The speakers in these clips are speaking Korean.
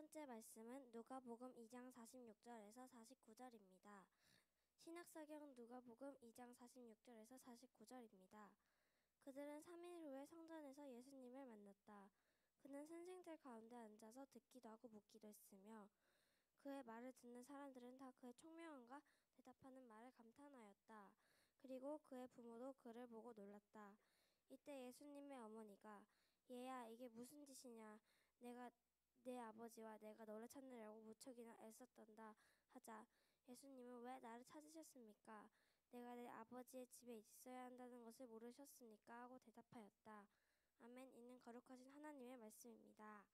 번째 말씀은 누가복음 2장 46절에서 49절입니다. 신약성경 누가복음 2장 46절에서 49절입니다. 그들은 3일 후에 성전에서 예수님을 만났다. 그는 선생들 가운데 앉아서 듣기도 하고 묻기도 했으며 그의 말을 듣는 사람들은 다 그의 총명함과 대답하는 말을 감탄하였다. 그리고 그의 부모도 그를 보고 놀랐다. 이때 예수님의 어머니가 얘야 이게 무슨 짓이냐 내가 내 아버지와 내가 너를 찾느라고 무척이나 애썼단다 하자 예수님은 왜 나를 찾으셨습니까? 내가 내 아버지의 집에 있어야 한다는 것을 모르셨습니까? 하고 대답하였다. 아멘. 이는 거룩하신 하나님의 말씀입니다.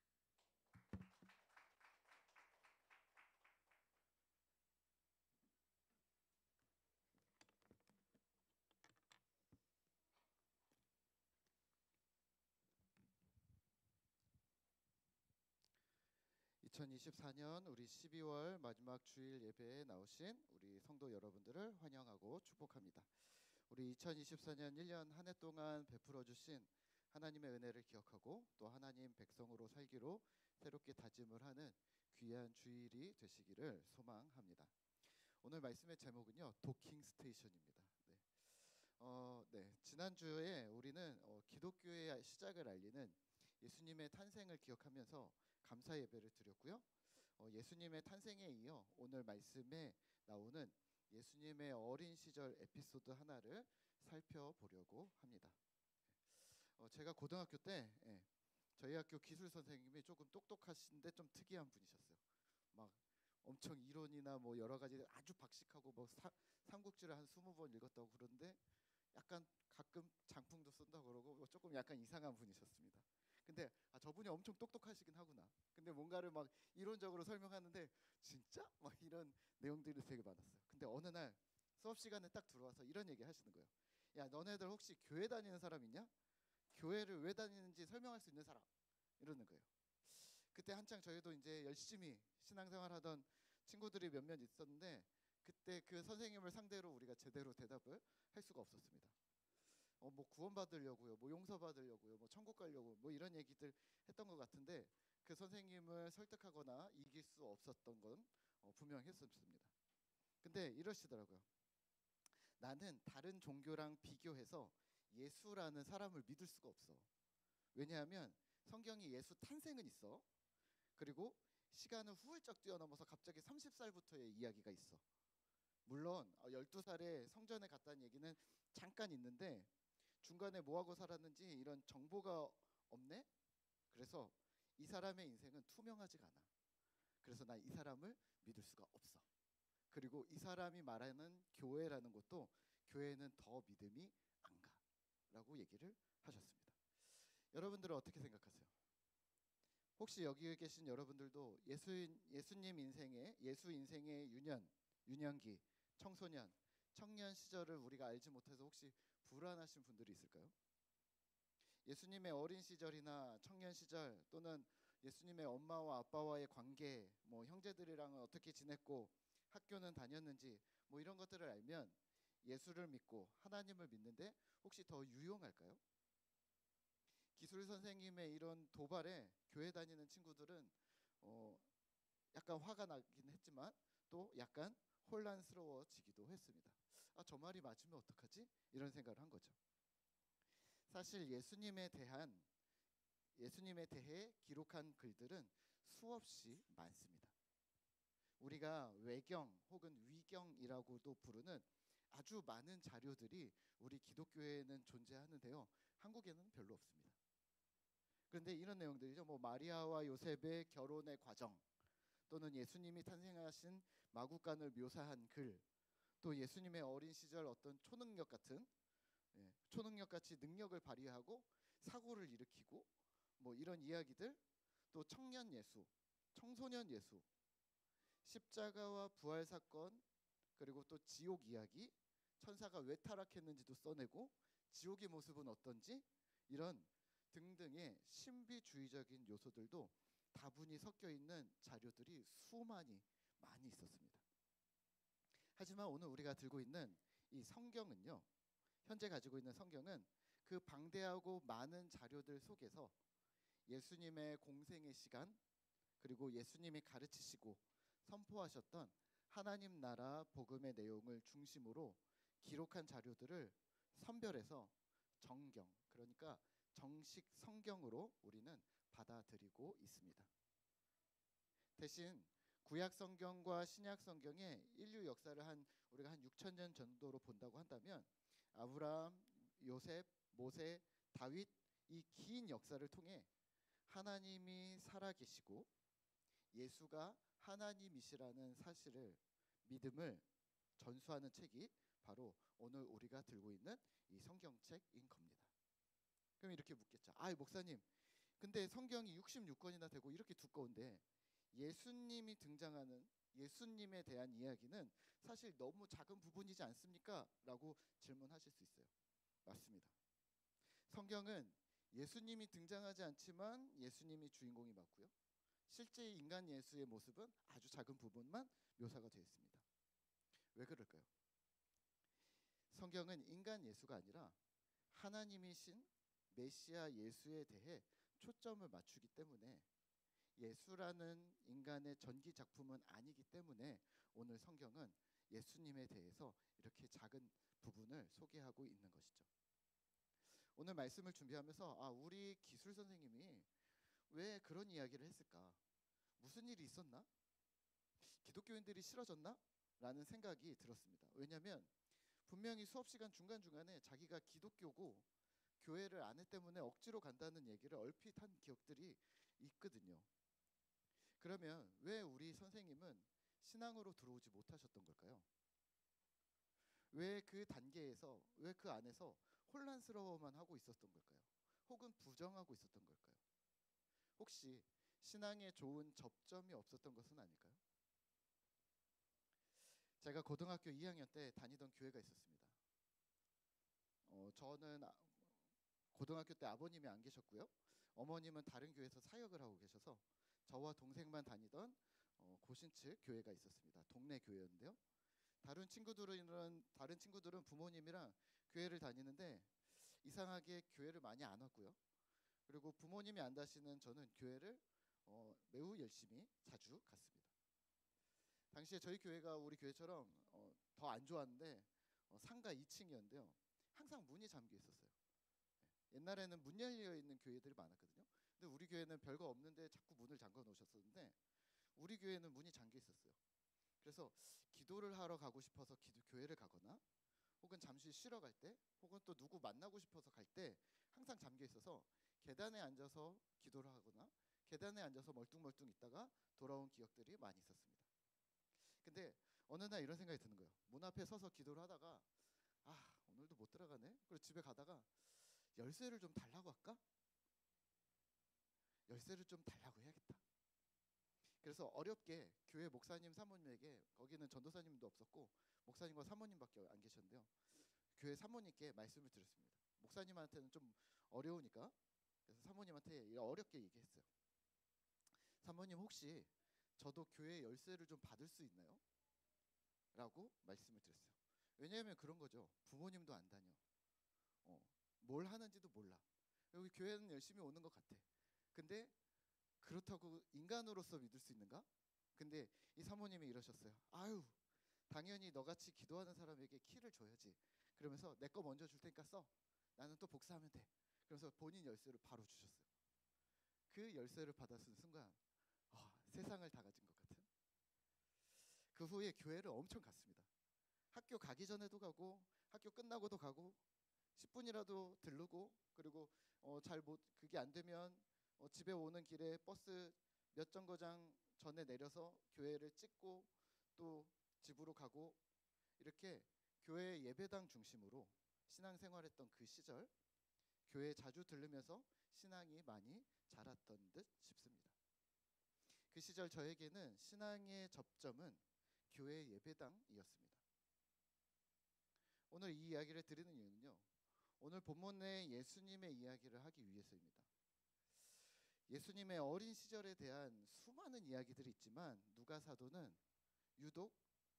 2024년 우리 12월 마지막 주일 예배에 나오신 우리 성도 여러분들을 환영하고 축복합니다. 우리 2024년 1년 한 해 동안 베풀어 주신 하나님의 은혜를 기억하고 또 하나님 백성으로 살기로 새롭게 다짐을 하는 귀한 주일이 되시기를 소망합니다. 오늘 말씀의 제목은요, 도킹 스테이션입니다. 지난주에 우리는 기독교의 시작을 알리는 예수님의 탄생을 기억하면서 감사 예배를 드렸고요. 예수님의 탄생에 이어 오늘 말씀에 나오는 예수님의 어린 시절 에피소드 하나를 살펴보려고 합니다. 제가 고등학교 때 저희 학교 기술 선생님이 조금 똑똑하신데 좀 특이한 분이셨어요. 막 엄청 이론이나 뭐 여러 가지 아주 박식하고 뭐 삼국지를 한 20번 읽었다고 그러는데 약간 가끔 장풍도 쓴다고 그러고 조금 약간 이상한 분이셨습니다. 근데 저분이 엄청 똑똑하시긴 하구나. 근데 뭔가를 막 이론적으로 설명하는데 진짜 막 이런 내용들이 되게 많았어요. 근데 어느 날 수업 시간에 딱 들어와서 이런 얘기 하시는 거예요. 야, 너네들 혹시 교회 다니는 사람 있냐? 교회를 왜 다니는지 설명할 수 있는 사람? 이러는 거예요. 그때 한창 저희도 이제 열심히 신앙생활하던 친구들이 몇몇 있었는데 그때 그 선생님을 상대로 우리가 제대로 대답을 할 수가 없었습니다. 뭐 구원 받으려고요, 뭐 용서 받으려고요, 뭐 천국 가려고 뭐 이런 얘기들 했던 것 같은데 그 선생님을 설득하거나 이길 수 없었던 건 분명했습니다. 근데 이러시더라고요. 나는 다른 종교랑 비교해서 예수라는 사람을 믿을 수가 없어. 왜냐하면 성경이 예수 탄생은 있어. 그리고 시간을 후울적 뛰어넘어서 갑자기 30살부터의 이야기가 있어. 물론 12살에 성전에 갔다는 얘기는 잠깐 있는데 중간에 뭐하고 살았는지 이런 정보가 없네. 그래서 이 사람의 인생은 투명하지가 않아. 그래서 난 이 사람을 믿을 수가 없어. 그리고 이 사람이 말하는 교회라는 것도 교회는 더 믿음이 안 가라고 얘기를 하셨습니다. 여러분들은 어떻게 생각하세요? 혹시 여기 계신 여러분들도 예수님 인생의 예수 인생의 유년기, 청소년, 청년 시절을 우리가 알지 못해서 혹시 불안하신 분들이 있을까요? 예수님의 어린 시절이나 청년 시절 또는 예수님의 엄마와 아빠와의 관계, 뭐 형제들이랑은 어떻게 지냈고 학교는 다녔는지 뭐 이런 것들을 알면 예수를 믿고 하나님을 믿는데 혹시 더 유용할까요? 기술 선생님의 이런 도발에 교회 다니는 친구들은 약간 화가 나긴 했지만 또 약간 혼란스러워지기도 했습니다. 저 말이 맞으면 어떡하지? 이런 생각을 한 거죠. 사실 예수님에 대해 기록한 글들은 수없이 많습니다. 우리가 외경 혹은 위경이라고도 부르는 아주 많은 자료들이 우리 기독교에는 존재하는데요. 한국에는 별로 없습니다. 그런데 이런 내용들이죠. 뭐 마리아와 요셉의 결혼의 과정, 또는 예수님이 탄생하신 마구간을 묘사한 글, 또 예수님의 어린 시절 어떤 초능력 같은 초능력 같이 능력을 발휘하고 사고를 일으키고 뭐 이런 이야기들, 또 청년 예수, 청소년 예수, 십자가와 부활 사건, 그리고 또 지옥 이야기, 천사가 왜 타락했는지도 써내고 지옥의 모습은 어떤지 이런 등등의 신비주의적인 요소들도 다분히 섞여 있는 자료들이 많이 있었습니다. 하지만 오늘 우리가 들고 있는 이 성경은요, 현재 가지고 있는 성경은 그 방대하고 많은 자료들 속에서 예수님의 공생의 시간, 그리고 그리고 예수님이 가르치시고 선포하셨던 하나님 나라 복음의 내용을 중심으로 기록한 자료들을 선별해서 정경, 그러니까 정식 성경으로 우리는 받아들이고 있습니다. 대신 구약 성경과 신약 성경의 인류 역사를 우리가 한 6천 년 정도로 본다고 한다면 아브라함, 요셉, 모세, 다윗 이 긴 역사를 통해 하나님이 살아계시고 예수가 하나님이시라는 사실을 믿음을 전수하는 책이 바로 오늘 우리가 들고 있는 이 성경책인 겁니다. 그럼 이렇게 묻겠죠. 목사님, 근데 성경이 66권이나 되고 이렇게 두꺼운데 예수님이 등장하는 예수님에 대한 이야기는 사실 너무 작은 부분이지 않습니까? 라고 질문하실 수 있어요. 맞습니다. 성경은 예수님이 등장하지 않지만 예수님이 주인공이 맞고요. 실제 인간 예수의 모습은 아주 작은 부분만 묘사가 되어 있습니다. 왜 그럴까요? 성경은 인간 예수가 아니라 하나님이신 메시아 예수에 대해 초점을 맞추기 때문에 예수라는 인간의 전기 작품은 아니기 때문에 오늘 성경은 예수님에 대해서 이렇게 작은 부분을 소개하고 있는 것이죠. 오늘 말씀을 준비하면서 우리 기술 선생님이 왜 그런 이야기를 했을까? 무슨 일이 있었나? 기독교인들이 싫어졌나? 라는 생각이 들었습니다. 왜냐하면 분명히 수업 시간 중간중간에 자기가 기독교고 교회를 안 해 때문에 억지로 간다는 얘기를 얼핏 한 기억들이 있거든요. 그러면 왜 우리 선생님은 신앙으로 들어오지 못하셨던 걸까요? 왜 그 단계에서, 왜 그 안에서 혼란스러워만 하고 있었던 걸까요? 혹은 부정하고 있었던 걸까요? 혹시 신앙에 좋은 접점이 없었던 것은 아닐까요? 제가 고등학교 2학년 때 다니던 교회가 있었습니다. 저는 고등학교 때 아버님이 안 계셨고요. 어머님은 다른 교회에서 사역을 하고 계셔서 저와 동생만 다니던 고신측 교회가 있었습니다. 동네 교회였는데요. 다른 친구들은 부모님이랑 교회를 다니는데 이상하게 교회를 많이 안 왔고요. 그리고 부모님이 안 다시는 저는 교회를 매우 열심히 자주 갔습니다. 당시에 저희 교회가 우리 교회처럼 더 안 좋았는데 상가 2층이었는데요. 항상 문이 잠겨 있었어요. 옛날에는 문 열려 있는 교회들이 많았거든요. 근데 우리 교회는 별거 없는데 자꾸 문을 잠궈 놓으셨었는데 우리 교회는 문이 잠겨 있었어요. 그래서 기도를 하러 가고 싶어서 교회를 가거나 혹은 잠시 쉬러 갈 때 혹은 또 누구 만나고 싶어서 갈 때 항상 잠겨 있어서 계단에 앉아서 기도를 하거나 계단에 앉아서 멀뚱멀뚱 있다가 돌아온 기억들이 많이 있었습니다. 근데 어느 날 이런 생각이 드는 거예요. 문 앞에 서서 기도를 하다가 오늘도 못 들어가네. 그리고 집에 가다가 열쇠를 좀 달라고 할까? 열쇠를 좀 달라고 해야겠다. 그래서 어렵게 교회 목사님 사모님에게, 거기는 전도사님도 없었고 목사님과 사모님밖에 안 계셨는데요. 교회 사모님께 말씀을 드렸습니다. 목사님한테는 좀 어려우니까. 그래서 사모님한테 어렵게 얘기했어요. 사모님, 혹시 저도 교회 열쇠를 좀 받을 수 있나요? 라고 말씀을 드렸어요. 왜냐하면 그런 거죠. 부모님도 안 다녀. 뭘 하는지도 몰라. 여기 교회는 열심히 오는 것 같아. 근데 그렇다고 인간으로서 믿을 수 있는가? 근데 이 사모님이 이러셨어요. 당연히 너같이 기도하는 사람에게 키를 줘야지. 그러면서 내 거 먼저 줄 테니까 써. 나는 또 복사하면 돼. 그래서 본인 열쇠를 바로 주셨어요. 그 열쇠를 받았은 순간 세상을 다 가진 것 같은. 그 후에 교회를 엄청 갔습니다. 학교 가기 전에도 가고 학교 끝나고도 가고 10분이라도 들르고, 그리고 그게 안 되면 집에 오는 길에 버스 몇 정거장 전에 내려서 교회를 찍고 또 집으로 가고, 이렇게 교회 예배당 중심으로 신앙생활했던 그 시절, 교회 자주 들르면서 신앙이 많이 자랐던 듯 싶습니다. 그 시절 저에게는 신앙의 접점은 교회 예배당이었습니다. 오늘 이 이야기를 드리는 이유는요, 오늘 본문의 예수님의 이야기를 하기 위해서입니다. 예수님의 어린 시절에 대한 수많은 이야기들이 있지만 누가 사도는 유독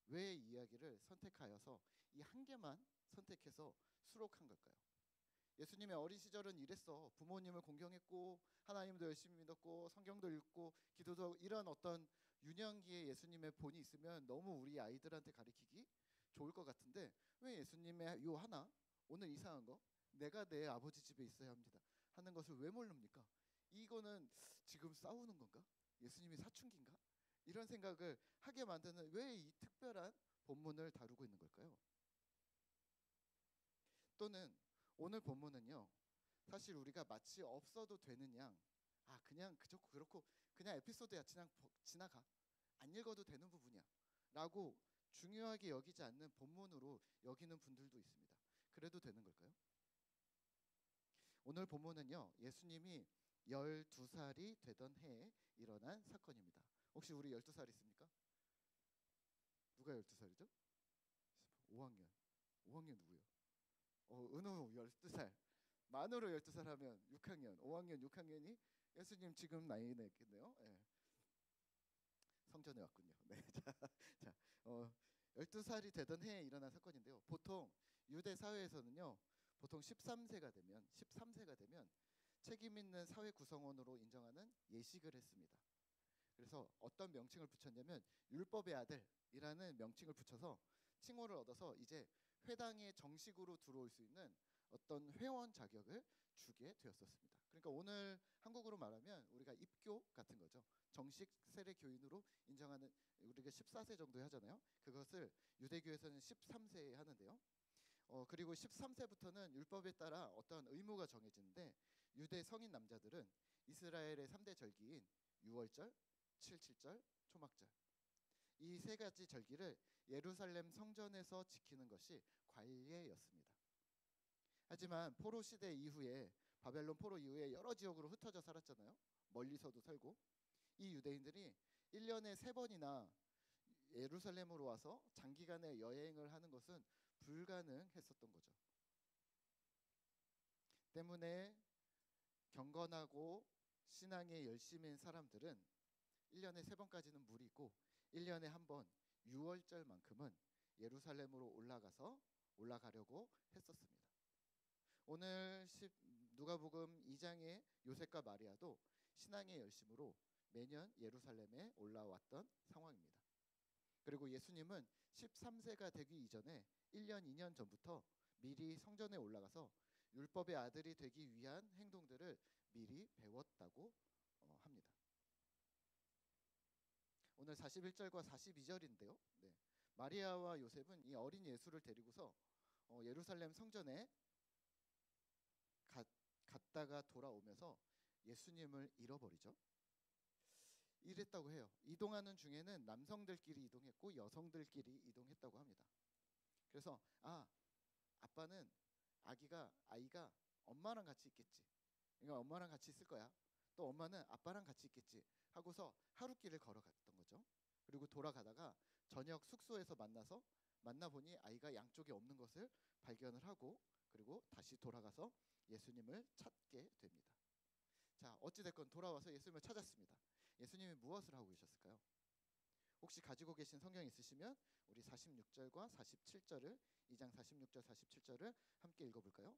왜 이야기를 선택하여서 이 한 개만 선택해서 수록한 걸까요? 예수님의 어린 시절은 이랬어. 부모님을 공경했고 하나님도 열심히 믿었고 성경도 읽고 기도도 이런 어떤 유년기에 예수님의 본이 있으면 너무 우리 아이들한테 가르치기 좋을 것 같은데 왜 예수님의 요 하나 오늘 이상한 거 내가 내 아버지 집에 있어야 합니다 하는 것을 왜 모릅니까? 이거는 지금 싸우는 건가? 예수님이 사춘기인가? 이런 생각을 하게 만드는 왜 이 특별한 본문을 다루고 있는 걸까요? 또는 오늘 본문은요 사실 우리가 마치 없어도 되는 양 그냥 그저 그렇고 그냥 에피소드야 그냥 지나가 안 읽어도 되는 부분이야 라고 중요하게 여기지 않는 본문으로 여기는 분들도 있습니다. 그래도 되는 걸까요? 오늘 본문은요 예수님이 12살이 되던 해에 일어난 사건입니다. 혹시 우리 12살 있습니까? 누가 12살이죠? 5학년 5학년 누구요? 은우 12살 만으로 12살 하면 6학년 5학년 6학년이 예수님 지금 나이겠네요. 네. 성전에 왔군요. 네. 자, 12살이 되던 해에 일어난 사건인데요. 보통 유대 사회에서는요. 보통 13세가 되면 책임 있는 사회 구성원으로 인정하는 예식을 했습니다. 그래서 어떤 명칭을 붙였냐면 율법의 아들이라는 명칭을 붙여서 칭호를 얻어서 이제 회당에 정식으로 들어올 수 있는 어떤 회원 자격을 주게 되었었습니다. 그러니까 오늘 한국으로 말하면 우리가 입교 같은 거죠. 정식 세례 교인으로 인정하는 우리가 14세 정도에 하잖아요. 그것을 유대교에서는 13세에 하는데요. 그리고 13세부터는 율법에 따라 어떤 의무가 정해지는데 유대 성인 남자들은 이스라엘의 3대 절기인 유월절, 7.7절, 초막절 이 세 가지 절기를 예루살렘 성전에서 지키는 것이 관례였습니다. 하지만 포로 시대 이후에 바벨론 포로 이후에 여러 지역으로 흩어져 살았잖아요. 멀리서도 살고 이 유대인들이 1년에 3번이나 예루살렘으로 와서 장기간의 여행을 하는 것은 불가능했었던 거죠. 때문에 경건하고 신앙에 열심인 사람들은 1년에 3번까지는 무리고 1년에 한 번 6월절만큼은 예루살렘으로 올라가려고 했었습니다. 오늘 누가복음 2장의 요셉과 마리아도 신앙의 열심으로 매년 예루살렘에 올라왔던 상황입니다. 그리고 예수님은 13세가 되기 이전에 1년, 2년 전부터 미리 성전에 올라가서 율법의 아들이 되기 위한 행동들을 미리 배웠다고 합니다. 오늘 41절과 42절인데요. 네. 마리아와 요셉은 이 어린 예수를 데리고서 예루살렘 성전에 갔다가 돌아오면서 예수님을 잃어버리죠. 이랬다고 해요. 이동하는 중에는 남성들끼리 이동했고 여성들끼리 이동했다고 합니다. 그래서 아빠는 아이가 엄마랑 같이 있겠지. 그러니까 엄마랑 같이 있을 거야. 또 엄마는 아빠랑 같이 있겠지 하고서 하루길을 걸어갔던 거죠. 그리고 돌아가다가 저녁 숙소에서 만나보니 아이가 양쪽에 없는 것을 발견을 하고 그리고 다시 돌아가서 예수님을 찾게 됩니다. 자, 어찌됐건 돌아와서 예수님을 찾았습니다. 예수님이 무엇을 하고 계셨을까요? 혹시 가지고 계신 성경 있으시면 우리 46절과 47절을 2장 46절 47절을 함께 읽어볼까요?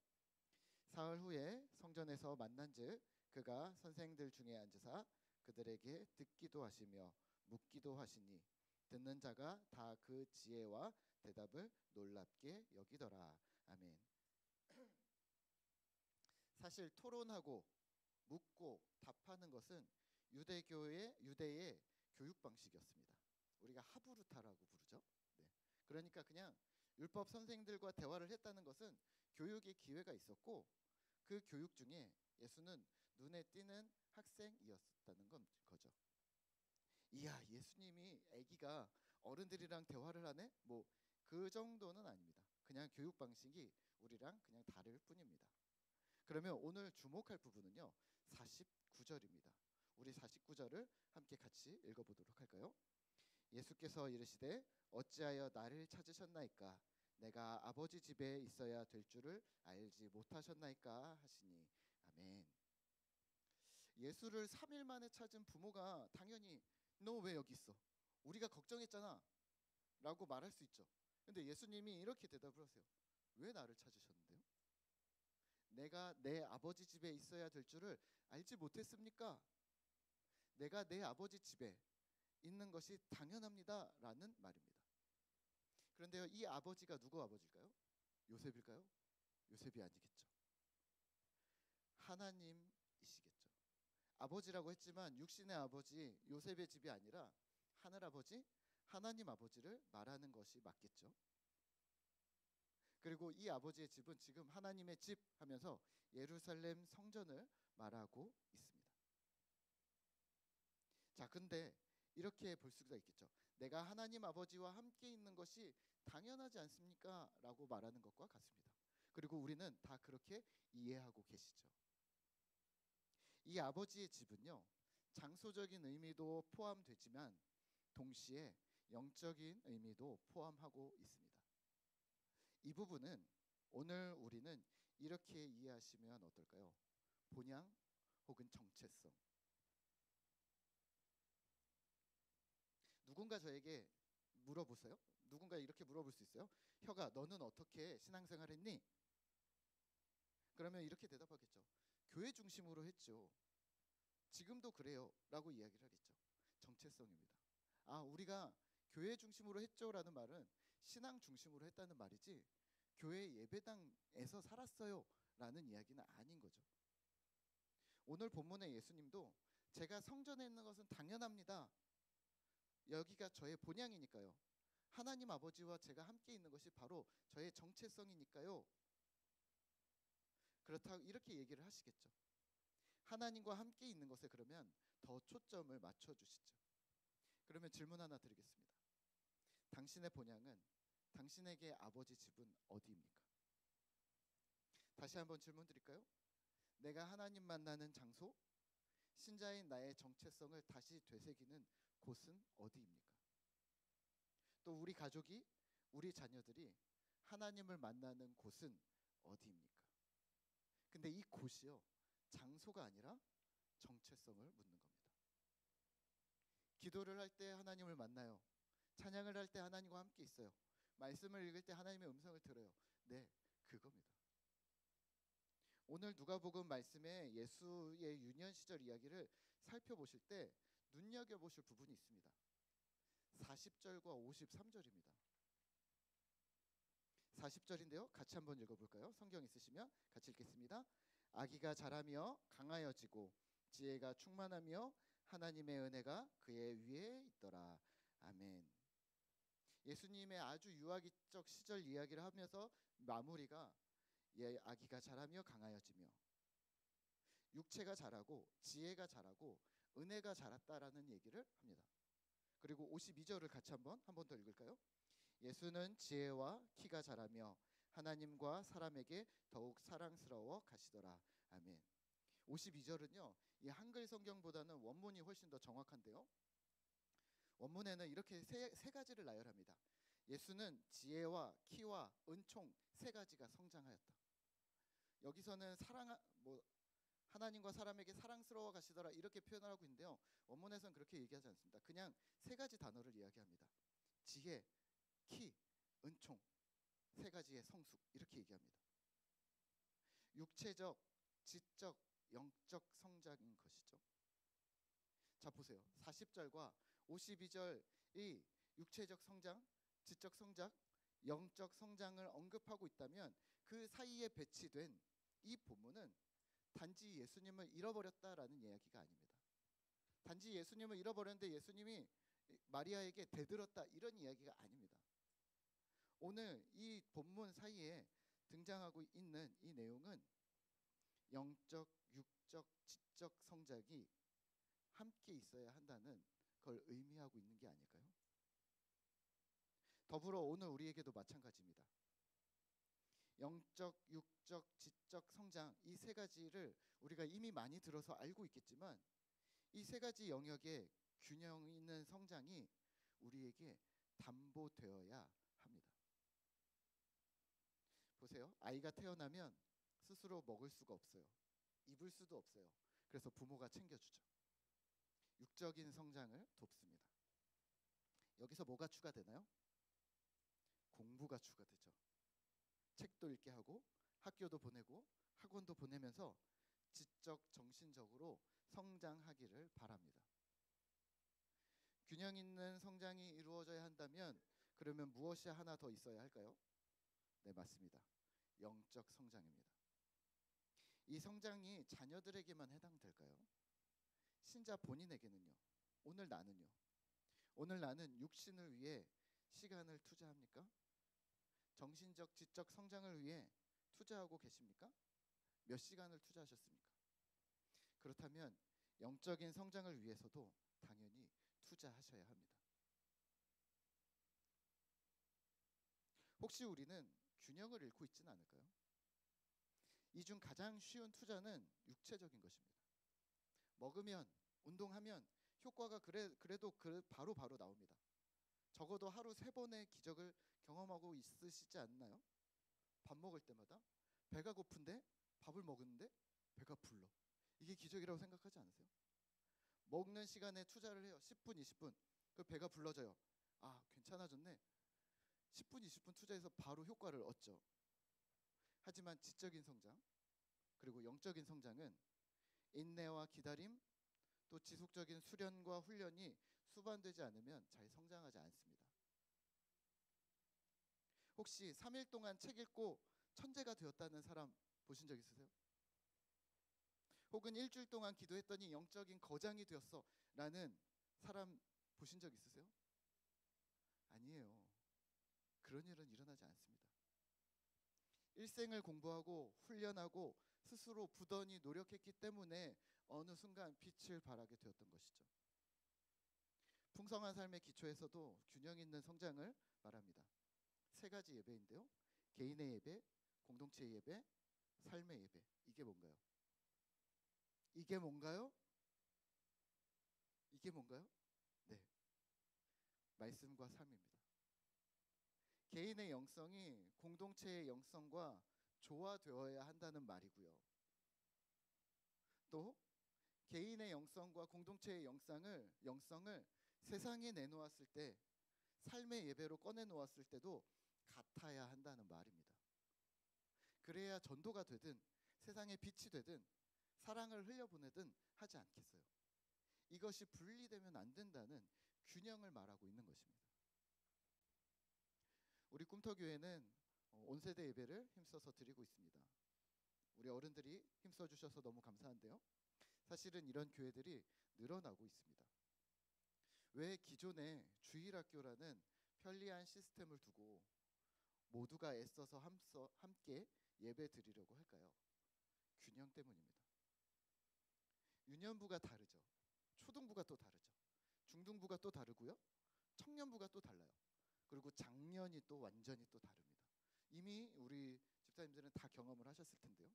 사흘 후에 성전에서 만난즉 그가 선생들 중에 앉으사 그들에게 듣기도 하시며 묻기도 하시니 듣는 자가 다 그 지혜와 대답을 놀랍게 여기더라. 아멘. 사실 토론하고 묻고 답하는 것은 유대의 교육 방식이었습니다. 우리가 하부르타라고 부르죠. 네. 그러니까 그냥 율법 선생들과 대화를 했다는 것은 교육의 기회가 있었고 그 교육 중에 예수는 눈에 띄는 학생이었다는 거죠. 이야, 예수님이 아기가 어른들이랑 대화를 하네? 뭐 그 정도는 아닙니다. 그냥 교육 방식이 우리랑 그냥 다를 뿐입니다. 그러면 오늘 주목할 부분은요 49절입니다. 우리 49절을 함께 같이 읽어보도록 할까요? 예수께서 이르시되 어찌하여 나를 찾으셨나이까? 내가 아버지 집에 있어야 될 줄을 알지 못하셨나이까 하시니 아멘. 예수를 3일 만에 찾은 부모가 당연히 너 왜 여기 있어? 우리가 걱정했잖아 라고 말할 수 있죠. 근데 예수님이 이렇게 대답을 하세요. 왜 나를 찾으셨는데요? 내가 내 아버지 집에 있어야 될 줄을 알지 못했습니까? 내가 내 아버지 집에 있는 것이 당연합니다라는 말입니다. 그런데요, 이 아버지가 누구 아버지일까요? 요셉일까요? 요셉이 아니겠죠. 하나님이시겠죠. 아버지라고 했지만 육신의 아버지 요셉의 집이 아니라 하늘 아버지, 하나님 아버지를 말하는 것이 맞겠죠. 그리고 이 아버지의 집은 지금 하나님의 집 하면서 예루살렘 성전을 말하고 있습니다. 자, 근데 이렇게 볼 수가 있겠죠. 내가 하나님 아버지와 함께 있는 것이 당연하지 않습니까? 라고 말하는 것과 같습니다. 그리고 우리는 다 그렇게 이해하고 계시죠. 이 아버지의 집은요, 장소적인 의미도 포함되지만 동시에 영적인 의미도 포함하고 있습니다. 이 부분은 오늘 우리는 이렇게 이해하시면 어떨까요? 본향 혹은 정체성. 누군가 저에게 물어보세요. 누군가 이렇게 물어볼 수 있어요. 혁아, 너는 어떻게 신앙생활 했니? 그러면 이렇게 대답하겠죠. 교회 중심으로 했죠. 지금도 그래요 라고 이야기를 하겠죠. 정체성입니다. 아, 우리가 교회 중심으로 했죠 라는 말은 신앙 중심으로 했다는 말이지 교회 예배당에서 살았어요 라는 이야기는 아닌 거죠. 오늘 본문의 예수님도 제가 성전에 있는 것은 당연합니다. 여기가 저의 본향이니까요. 하나님 아버지와 제가 함께 있는 것이 바로 저의 정체성이니까요. 그렇다고 이렇게 얘기를 하시겠죠. 하나님과 함께 있는 것에 그러면 더 초점을 맞춰주시죠. 그러면 질문 하나 드리겠습니다. 당신의 본향은, 당신에게 아버지 집은 어디입니까? 다시 한번 질문 드릴까요? 내가 하나님 만나는 장소, 신자인 나의 정체성을 다시 되새기는 곳은 어디입니까? 또 우리 가족이, 우리 자녀들이 하나님을 만나는 곳은 어디입니까? 근데 이 곳이요, 장소가 아니라 정체성을 묻는 겁니다. 기도를 할 때 하나님을 만나요. 찬양을 할 때 하나님과 함께 있어요. 말씀을 읽을 때 하나님의 음성을 들어요. 네, 그겁니다. 오늘 누가복음 말씀에 예수의 유년 시절 이야기를 살펴보실 때 눈여겨보실 부분이 있습니다. 40절과 53절입니다. 40절인데요. 같이 한번 읽어볼까요? 성경 있으시면 같이 읽겠습니다. 아기가 자라며 강하여지고 지혜가 충만하며 하나님의 은혜가 그의 위에 있더라. 아멘. 예수님의 아주 유아기적 시절 이야기를 하면서 마무리가 아기가 자라며 강하여지며 육체가 자라고 지혜가 자라고 은혜가 자랐다라는 얘기를 합니다. 그리고 52절을 같이 한 번 더 읽을까요? 예수는 지혜와 키가 자라며 하나님과 사람에게 더욱 사랑스러워 가시더라. 아멘. 52절은요, 이 한글 성경보다는 원문이 훨씬 더 정확한데요. 원문에는 이렇게 세 가지를 나열합니다. 예수는 지혜와 키와 은총 세 가지가 성장하였다. 여기서는 하나님과 사람에게 사랑스러워 가시더라 이렇게 표현을 하고 있는데요. 원문에서는 그렇게 얘기하지 않습니다. 그냥 세 가지 단어를 이야기합니다. 지혜, 키, 은총 세 가지의 성숙 이렇게 얘기합니다. 육체적, 지적, 영적 성장인 것이죠. 자, 보세요. 40절과 52절이 육체적 성장, 지적 성장, 영적 성장을 언급하고 있다면 그 사이에 배치된 이 본문은 단지 예수님을 잃어버렸다라는 이야기가 아닙니다. 단지 예수님을 잃어버렸는데 예수님이 마리아에게 대들었다 이런 이야기가 아닙니다. 오늘 이 본문 사이에 등장하고 있는 이 내용은 영적, 육적, 지적 성장이 함께 있어야 한다는 걸 의미하고 있는 게 아닐까요? 더불어 오늘 우리에게도 마찬가지입니다. 영적, 육적, 지적 성장 이 세 가지를 우리가 이미 많이 들어서 알고 있겠지만 이 세 가지 영역의 균형 있는 성장이 우리에게 담보되어야 합니다. 보세요. 아이가 태어나면 스스로 먹을 수가 없어요. 입을 수도 없어요. 그래서 부모가 챙겨주죠. 육적인 성장을 돕습니다. 여기서 뭐가 추가되나요? 공부가 추가되죠. 책도 읽게 하고 학교도 보내고 학원도 보내면서 지적 정신적으로 성장하기를 바랍니다. 균형 있는 성장이 이루어져야 한다면 그러면 무엇이 하나 더 있어야 할까요? 네, 맞습니다. 영적 성장입니다. 이 성장이 자녀들에게만 해당될까요? 신자 본인에게는요? 오늘 나는요? 오늘 나는 육신을 위해 시간을 투자합니까? 정신적, 지적 성장을 위해 투자하고 계십니까? 몇 시간을 투자하셨습니까? 그렇다면 영적인 성장을 위해서도 당연히 투자하셔야 합니다. 혹시 우리는 균형을 잃고 있지는 않을까요? 이 중 가장 쉬운 투자는 육체적인 것입니다. 먹으면, 운동하면 효과가 그래도 바로 나옵니다. 적어도 하루 3번의 기적을 경험하고 있으시지 않나요? 밥 먹을 때마다 배가 고픈데 밥을 먹었는데 배가 불러. 이게 기적이라고 생각하지 않으세요? 먹는 시간에 투자를 해요. 10분, 20분. 그 배가 불러져요. 아, 괜찮아졌네. 10분, 20분 투자해서 바로 효과를 얻죠. 하지만 지적인 성장, 그리고 영적인 성장은 인내와 기다림, 또 지속적인 수련과 훈련이 수반되지 않으면 잘 성장하지 않습니다. 혹시 3일 동안 책 읽고 천재가 되었다는 사람 보신 적 있으세요? 혹은 일주일 동안 기도했더니 영적인 거장이 되었어 라는 사람 보신 적 있으세요? 아니에요. 그런 일은 일어나지 않습니다. 일생을 공부하고 훈련하고 스스로 부단히 노력했기 때문에 어느 순간 빛을 발하게 되었던 것이죠. 풍성한 삶의 기초에서도 균형 있는 성장을 말합니다. 3가지 예배인데요. 개인의 예배, 공동체 예배, 삶의 예배. 이게 뭔가요? 이게 뭔가요? 이게 뭔가요? 네. 말씀과 삶입니다. 개인의 영성이 공동체의 영성과 조화되어야 한다는 말이고요. 또 개인의 영성과 공동체의 영성을 세상에 내놓았을 때, 삶의 예배로 꺼내 놓았을 때도 같아야 한다는 말입니다. 그래야 전도가 되든 세상의 빛이 되든 사랑을 흘려보내든 하지 않겠어요. 이것이 분리되면 안 된다는 균형을 말하고 있는 것입니다. 우리 꿈터교회는 온세대 예배를 힘써서 드리고 있습니다. 우리 어른들이 힘써 주셔서 너무 감사한데요. 사실은 이런 교회들이 늘어나고 있습니다. 왜 기존에 주일학교라는 편리한 시스템을 두고 모두가 애써서 함께 예배 드리려고 할까요? 균형 때문입니다. 유년부가 다르죠. 초등부가 또 다르죠. 중등부가 또 다르고요. 청년부가 또 달라요. 그리고 장년이 또 완전히 또 다릅니다. 이미 우리 집사님들은 다 경험을 하셨을 텐데요.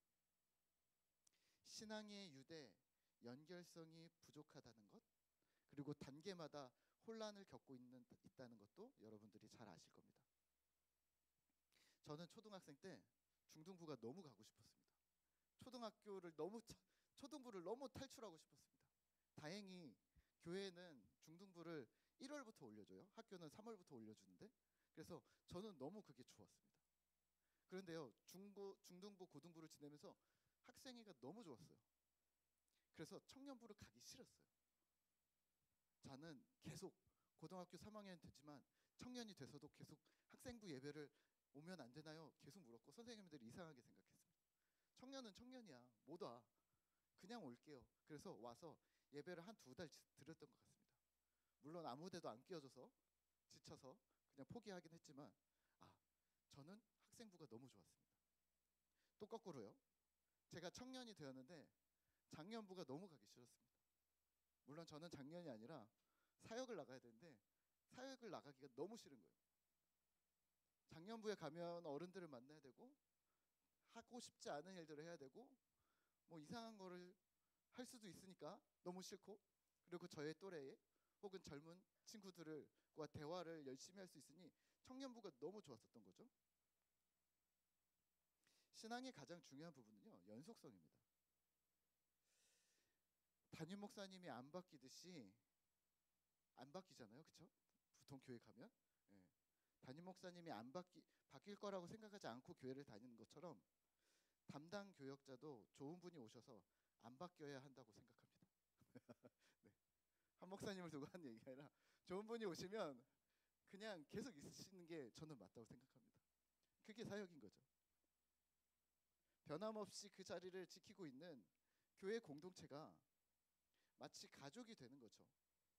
신앙의 유대, 연결성이 부족하다는 것, 그리고 단계마다 혼란을 겪고 있다는 것도 여러분들이 잘 아실 겁니다. 저는 초등학생 때 중등부가 너무 가고 싶었습니다. 초등부를 너무 탈출하고 싶었습니다. 다행히 교회는 중등부를 1월부터 올려줘요. 학교는 3월부터 올려주는데, 그래서 저는 너무 그게 좋았습니다. 그런데요, 중등부, 고등부를 지내면서 학생회가 너무 좋았어요. 그래서 청년부를 가기 싫었어요. 저는 계속 고등학교 3학년 됐지만 청년이 돼서도 계속 학생부 예배를 오면 안 되나요? 계속 물었고 선생님들이 이상하게 생각했습니다. 청년은 청년이야. 못 와. 그냥 올게요. 그래서 와서 예배를 한 2달 드렸던 것 같습니다. 물론 아무 데도 안 끼워줘서 지쳐서 그냥 포기하긴 했지만 저는 학생부가 너무 좋았습니다. 또 거꾸로요. 제가 청년이 되었는데 장년부가 너무 가기 싫었습니다. 물론 저는 장년이 아니라 사역을 나가야 되는데 사역을 나가기가 너무 싫은 거예요. 장년부에 가면 어른들을 만나야 되고 하고 싶지 않은 일들을 해야 되고 뭐 이상한 거를 할 수도 있으니까 너무 싫고, 그리고 저의 또래에 혹은 젊은 친구들과 대화를 열심히 할 수 있으니 청년부가 너무 좋았었던 거죠. 신앙의 가장 중요한 부분은요, 연속성입니다. 담임 목사님이 안 바뀌듯이 안 바뀌잖아요, 그렇죠? 보통 교회 가면 담임 목사님이 바뀔 거라고 생각하지 않고 교회를 다니는 것처럼 담당 교역자도 좋은 분이 오셔서 안 바뀌어야 한다고 생각합니다. 네. 한 목사님을 두고 한 얘기가 아니라 좋은 분이 오시면 그냥 계속 있으시는 게 저는 맞다고 생각합니다. 그게 사역인 거죠. 변함없이 그 자리를 지키고 있는 교회 공동체가 마치 가족이 되는 거죠.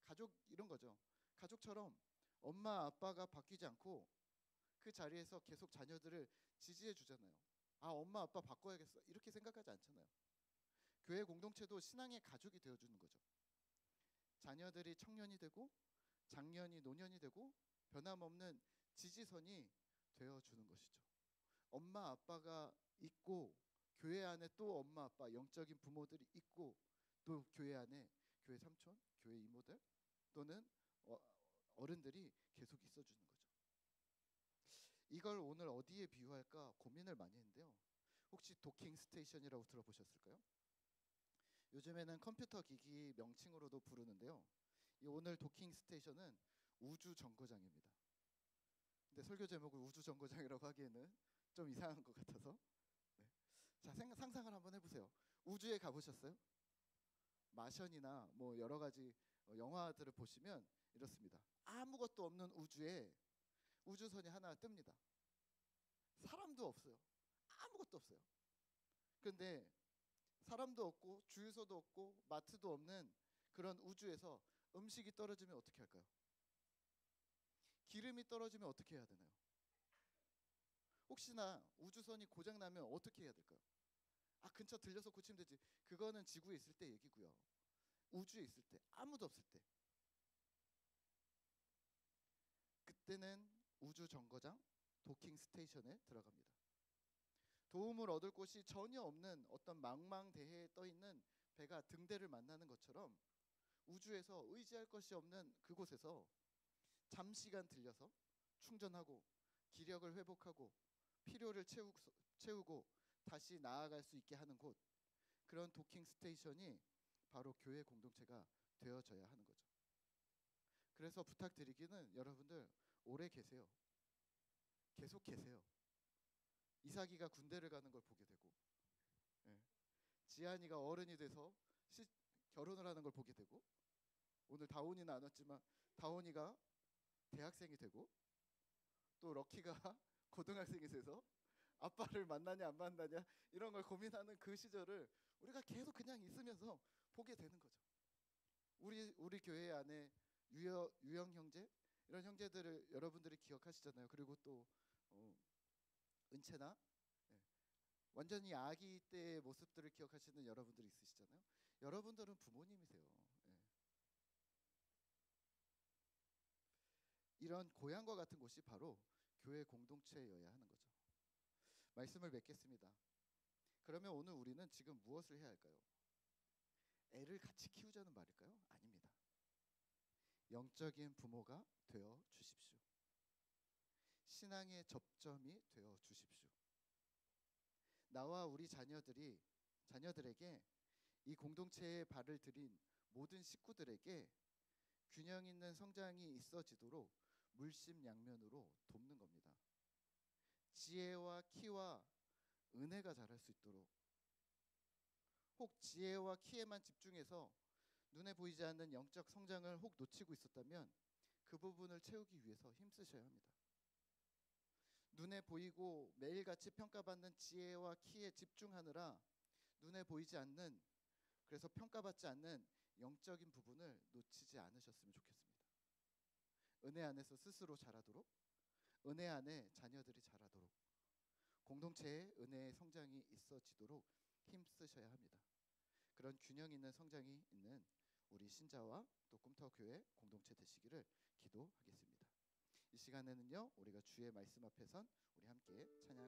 가족 이런 거죠. 가족처럼 엄마 아빠가 바뀌지 않고 그 자리에서 계속 자녀들을 지지해 주잖아요. 아, 엄마 아빠 바꿔야겠어 이렇게 생각하지 않잖아요. 교회 공동체도 신앙의 가족이 되어주는 거죠. 자녀들이 청년이 되고 장년이 노년이 되고 변함없는 지지선이 되어주는 것이죠. 엄마 아빠가 있고 교회 안에 또 엄마 아빠 영적인 부모들이 있고 또 교회 안에 교회 삼촌, 교회 이모들 또는 어른들이 계속 있어주는 거죠. 이걸 오늘 어디에 비유할까 고민을 많이 했는데요. 혹시 도킹 스테이션이라고 들어보셨을까요? 요즘에는 컴퓨터 기기 명칭으로도 부르는데요. 이 오늘 도킹 스테이션은 우주 정거장입니다. 근데 설교 제목을 우주 정거장이라고 하기에는 좀 이상한 것 같아서 네. 자, 상상을 한번 해보세요. 우주에 가보셨어요? 마션이나 뭐 여러 가지 영화들을 보시면 이렇습니다. 아무것도 없는 우주에 우주선이 하나 뜹니다. 사람도 없어요. 아무것도 없어요. 그런데 사람도 없고 주유소도 없고 마트도 없는 그런 우주에서 음식이 떨어지면 어떻게 할까요? 기름이 떨어지면 어떻게 해야 되나요? 혹시나 우주선이 고장 나면 어떻게 해야 될까요? 아, 근처 들려서 고치면 되지. 그거는 지구에 있을 때 얘기고요. 우주에 있을 때, 아무도 없을 때, 그때는 우주 정거장 도킹 스테이션에 들어갑니다. 도움을 얻을 곳이 전혀 없는 어떤 망망대해에 떠 있는 배가 등대를 만나는 것처럼 우주에서 의지할 것이 없는 그곳에서 잠시간 들려서 충전하고 기력을 회복하고 필요를 채우고 다시 나아갈 수 있게 하는 곳, 그런 도킹 스테이션이 바로 교회 공동체가 되어져야 하는 거죠. 그래서 부탁드리기는 여러분들 오래 계세요. 계속 계세요. 이삭이가 군대를 가는 걸 보게 되고, 예. 지한이가 어른이 돼서 결혼을 하는 걸 보게 되고, 오늘 다온이는 안 왔지만 다온이가 대학생이 되고, 또 럭키가 고등학생이 돼서 아빠를 만나냐 안 만나냐 이런 걸 고민하는 그 시절을 우리가 계속 그냥 있으면서 보게 되는 거죠. 우리 교회 안에 유영 형제 이런 형제들을 여러분들이 기억하시잖아요. 그리고 또 은채나 완전히 아기 때의 모습들을 기억하시는 여러분들이 있으시잖아요. 여러분들은 부모님이세요. 이런 고향과 같은 곳이 바로 교회 공동체여야 하는 거죠. 말씀을 맺겠습니다. 그러면 오늘 우리는 지금 무엇을 해야 할까요? 애를 같이 키우자는 말일까요? 아닙니다. 영적인 부모가 되어 주십시오. 신앙의 접점이 되어 주십시오. 나와 우리 자녀들에게 이 공동체에 발을 들인 모든 식구들에게 균형 있는 성장이 있어지도록 물심양면으로 돕는 겁니다. 지혜와 키와 은혜가 자랄 수 있도록, 혹 지혜와 키에만 집중해서 눈에 보이지 않는 영적 성장을 혹 놓치고 있었다면 그 부분을 채우기 위해서 힘쓰셔야 합니다. 눈에 보이고 매일같이 평가받는 지혜와 키에 집중하느라 눈에 보이지 않는, 그래서 평가받지 않는 영적인 부분을 놓치지 않으셨으면 좋겠습니다. 은혜 안에서 스스로 자라도록, 은혜 안에 자녀들이 자라도록, 공동체의 은혜의 성장이 있어지도록 힘쓰셔야 합니다. 그런 균형 있는 성장이 있는 우리 신자와 또 꿈터교회 공동체 되시기를 기도하겠습니다. 이 시간에는요, 우리가 주의 말씀 앞에선 우리 함께 찬양